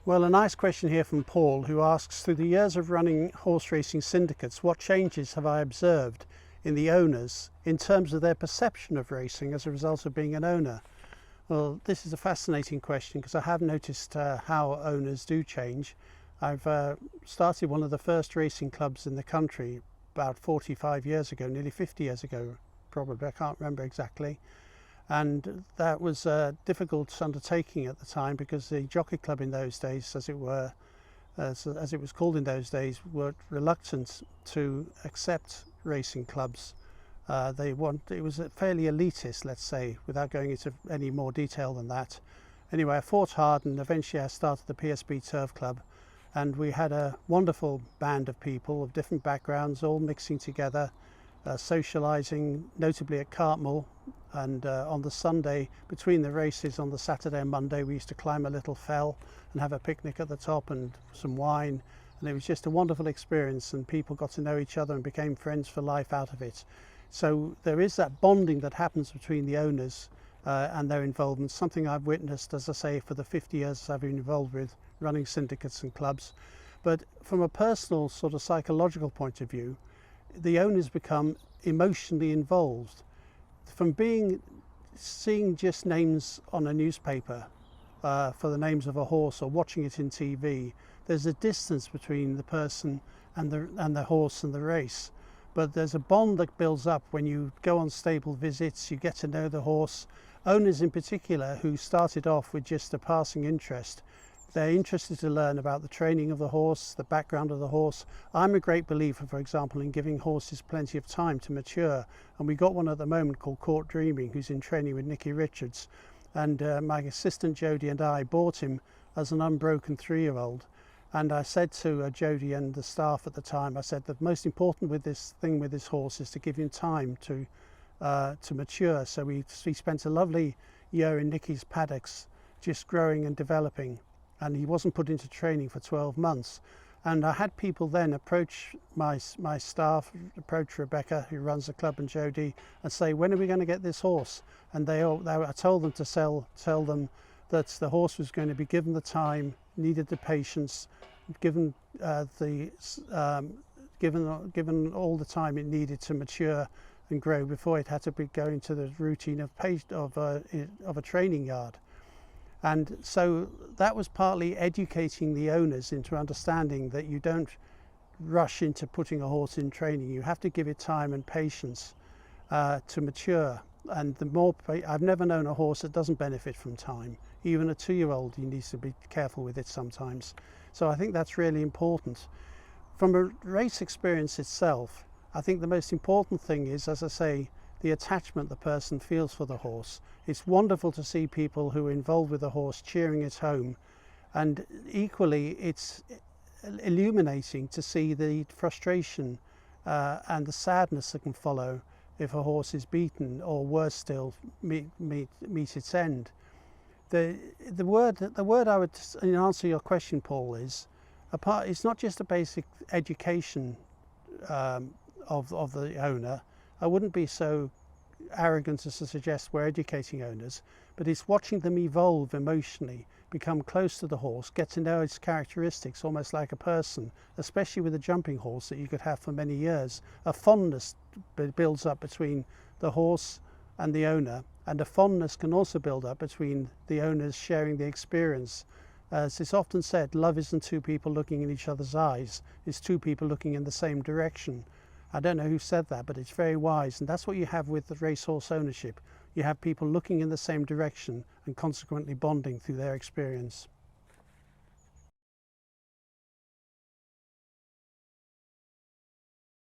Well, a nice question here from Paul, who asks, through the years of running horse racing syndicates, what changes have I observed in the owners in terms of their perception of racing as a result of being an owner? Well, this is a fascinating question because I have noticed how owners do change. I've started one of the first racing clubs in the country about 45 years ago, nearly 50 years ago, probably, I can't remember exactly. And that was a difficult undertaking at the time because the jockey club in those days, as it were, as it was called in those days, were reluctant to accept racing clubs. It was fairly elitist, let's say, without going into any more detail than that. Anyway, I fought hard and eventually I started the PSB Turf Club, and we had a wonderful band of people of different backgrounds all mixing together, socialising, notably at Cartmel. And on the Sunday between the races on the Saturday and Monday, we used to climb a little fell and have a picnic at the top and some wine, and it was just a wonderful experience, and people got to know each other and became friends for life out of it. So there is that bonding that happens between the owners and their involvement, something I've witnessed, as I say, for the 50 years I've been involved with running syndicates and clubs. But from a personal sort of psychological point of view, the owners become emotionally involved. From seeing just names on a newspaper for the names of a horse, or watching it in TV, there's a distance between the person and the horse and the race. But there's a bond that builds up when you go on stable visits, you get to know the horse. Owners in particular, who started off with just a passing interest, they're interested to learn about the training of the horse, the background of the horse. I'm a great believer, for example, in giving horses plenty of time to mature. And we got one at the moment called Court Dreaming, who's in training with Nicky Richards. And my assistant Jodie and I bought him as an unbroken 3-year-old. And I said to Jodie and the staff at the time, I said, the most important with this horse is to give him time to mature. So we spent a lovely year in Nicky's paddocks, just growing and developing. And he wasn't put into training for 12 months. And I had people then approach my staff, approach Rebecca, who runs the club, and Jodie, and say, when are we going to get this horse? And I told them to tell them that the horse was going to be given the time, needed the patience, given all the time it needed to mature and grow before it had to be going to the routine of a training yard. And so that was partly educating the owners into understanding that you don't rush into putting a horse in training. You have to give it time and patience to mature. And I've never known a horse that doesn't benefit from time. Even a 2-year-old, you need to be careful with it sometimes. So I think that's really important. From a race experience itself, I think the most important thing is, as I say, the attachment the person feels for the horse. It's wonderful to see people who are involved with the horse cheering it home, and equally it's illuminating to see the frustration and the sadness that can follow if a horse is beaten, or worse still, meet its end. The word I would, in answer to your question, Paul, is it's not just a basic education of the owner. I wouldn't be so arrogant as to suggest we're educating owners, but it's watching them evolve emotionally, become close to the horse, get to know its characteristics almost like a person, especially with a jumping horse that you could have for many years. A fondness builds up between the horse and the owner, and a fondness can also build up between the owners sharing the experience. As it's often said, love isn't two people looking in each other's eyes, it's two people looking in the same direction. I don't know who said that, but it's very wise, and that's what you have with the racehorse ownership. You have people looking in the same direction and consequently bonding through their experience.